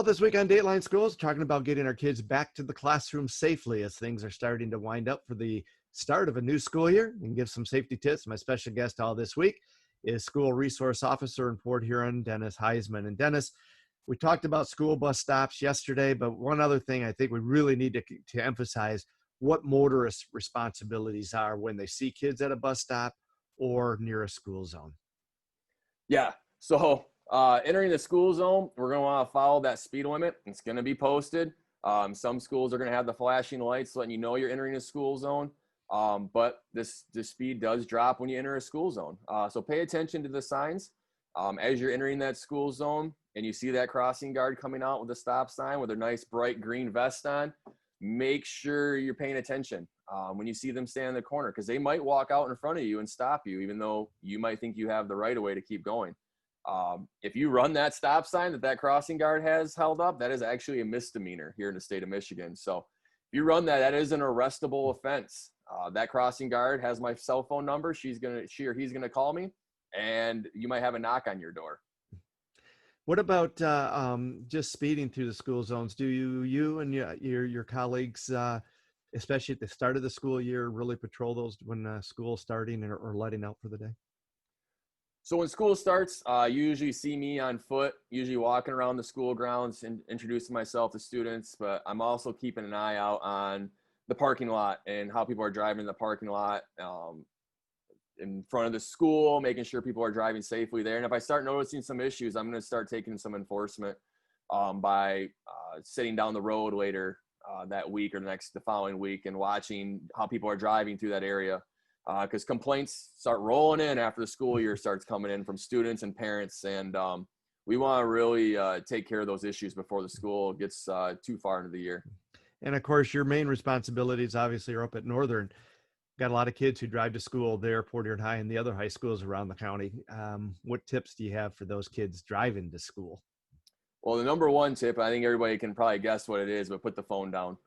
this week on Dateline Schools, talking about getting our kids back to the classroom safely as things are starting to wind up for the start of a new school year, and give some safety tips. My special guest all this week is School Resource Officer in Port Huron, Dennis Huisman. And Dennis, we talked about school bus stops yesterday, but one other thing I think we really need to emphasize what motorists' responsibilities are when they see kids at a bus stop or near a school zone. Yeah. So entering the school zone, we're going to want to follow that speed limit. It's going to be posted. Some schools are going to have the flashing lights letting you know you're entering a school zone. But the speed does drop when you enter a school zone. So pay attention to the signs as you're entering that school zone and you see that crossing guard coming out with a stop sign with a nice bright green vest on. Make sure you're paying attention when you see them stand in the corner, because they might walk out in front of you and stop you, even though you might think you have the right of way to keep going. If you run that stop sign that crossing guard has held up, that is actually a misdemeanor here in the state of Michigan. So if you run that is an arrestable offense. That crossing guard has my cell phone number. She or he's gonna call me, and you might have a knock on your door. What about just speeding through the school zones? Do you and your colleagues, especially at the start of the school year, really patrol those when school's starting or letting out for the day? So when school starts, you usually see me on foot, usually walking around the school grounds and introducing myself to students, but I'm also keeping an eye out on the parking lot and how people are driving in the parking lot in front of the school, making sure people are driving safely there. And if I start noticing some issues, I'm going to start taking some enforcement by sitting down the road later that week or the following week and watching how people are driving through that area. Because complaints start rolling in after the school year starts coming in from students and parents. And we want to really take care of those issues before the school gets too far into the year. And of course, your main responsibilities obviously are up at Northern. Got a lot of kids who drive to school there, Port Huron High and the other high schools around the county. What tips do you have for those kids driving to school? Well, the number one tip, I think everybody can probably guess what it is, but put the phone down.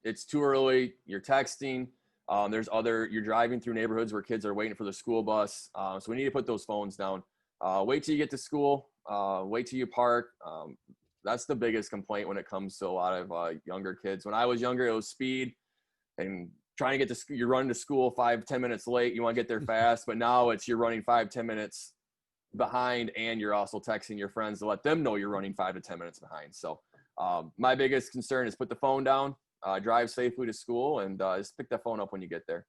It's too early. You're texting. You're driving through neighborhoods where kids are waiting for the school bus. So we need to put those phones down. Wait till you get to school. Wait till you park. That's the biggest complaint when it comes to a lot of younger kids. When I was younger, it was speed and trying to get to school. You're running to school 5-10 minutes late. You want to get there fast, but now you're running 5-10 minutes behind, and you're also texting your friends to let them know you're running 5 to 10 minutes behind. So my biggest concern is put the phone down, drive safely to school, and just pick that phone up when you get there.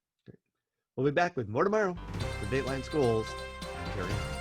We'll be back with more tomorrow for Dateline Schools. I'm Terry.